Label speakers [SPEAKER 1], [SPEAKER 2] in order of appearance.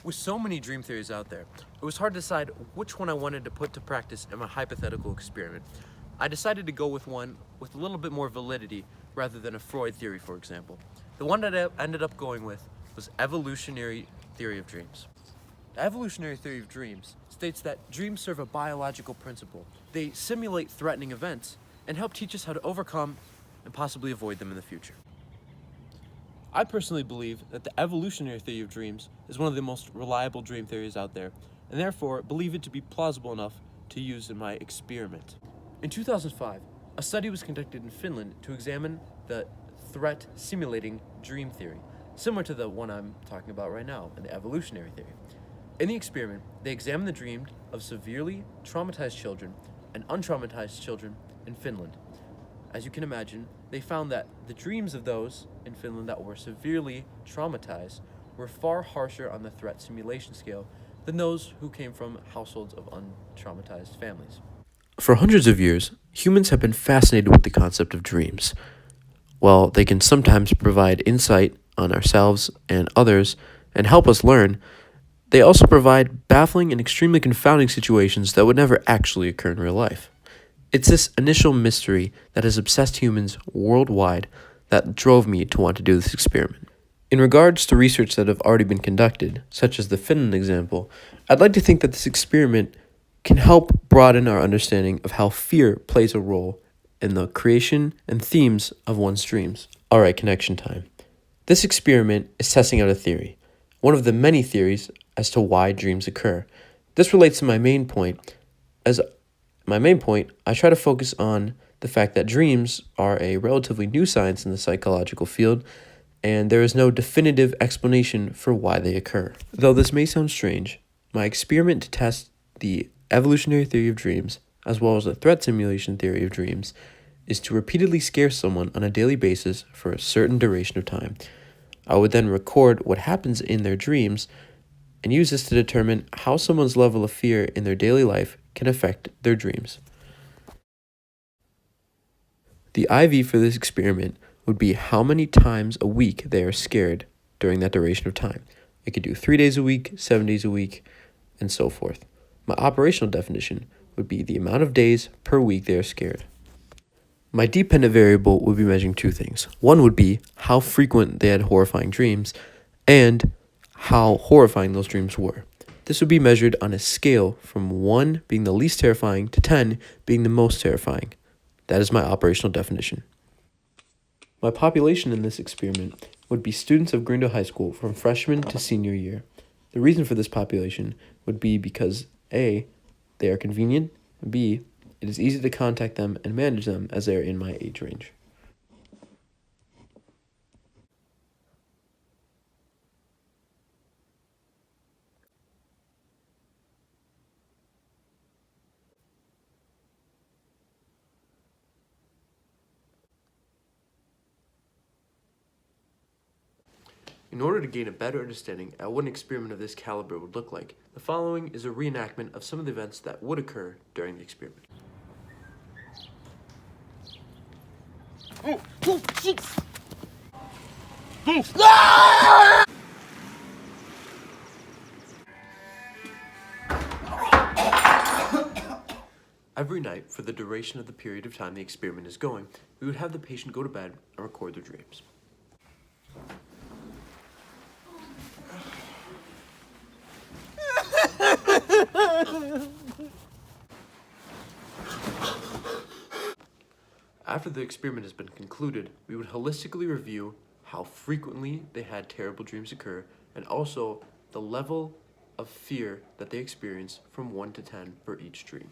[SPEAKER 1] With so many dream theories out there, it was hard to decide which one I wanted to put to practice in my hypothetical experiment. I decided to go with one with a little bit more validity rather than a Freud theory, for example. The one that I ended up going with was evolutionary theory of dreams. The evolutionary theory of dreams states that dreams serve a biological principle. They simulate threatening events and help teach us how to overcome and possibly avoid them in the future. I personally believe that the evolutionary theory of dreams is one of the most reliable dream theories out there, and therefore believe it to be plausible enough to use in my experiment. In 2005, a study was conducted in Finland to examine the threat simulating dream theory, similar to the one I'm talking about right now in the evolutionary theory. In the experiment, they examined the dreams of severely traumatized children and untraumatized children in Finland. As you can imagine, they found that the dreams of those in Finland that were severely traumatized were far harsher on the threat simulation scale than those who came from households of untraumatized families. For hundreds of years, humans have been fascinated with the concept of dreams. While they can sometimes provide insight on ourselves and others and help us learn, they also provide baffling and extremely confounding situations that would never actually occur in real life. It's this initial mystery that has obsessed humans worldwide that drove me to want to do this experiment. In regards to research that have already been conducted, such as the Finland example, I'd like to think that this experiment can help broaden our understanding of how fear plays a role in the creation and themes of one's dreams. Alright, connection time. This experiment is testing out a theory, one of the many theories as to why dreams occur. This relates to my main point. I try to focus on the fact that dreams are a relatively new science in the psychological field, and there is no definitive explanation for why they occur. Though this may sound strange, my experiment to test the evolutionary theory of dreams, as well as the threat simulation theory of dreams, is to repeatedly scare someone on a daily basis for a certain duration of time. I would then record what happens in their dreams and use this to determine how someone's level of fear in their daily life can affect their dreams. The IV for this experiment would be how many times a week they are scared during that duration of time. I could do 3 days a week, 7 days a week, and so forth. My operational definition would be the amount of days per week they are scared. My dependent variable would be measuring two things. One would be how frequent they had horrifying dreams, and how horrifying those dreams were. This would be measured on a scale from 1 being the least terrifying to 10 being the most terrifying. That is my operational definition. My population in this experiment would be students of Greendale High School from freshman to senior year. The reason for this population would be because A, they are convenient, and B, it is easy to contact them and manage them as they are in my age range. In order to gain a better understanding at what an experiment of this caliber would look like, the following is a reenactment of some of the events that would occur during the experiment. Every night, for the duration of the period of time the experiment is going, we would have the patient go to bed and record their dreams. After the experiment has been concluded, we would holistically review how frequently they had terrible dreams occur and also the level of fear that they experienced from 1 to 10 for each dream.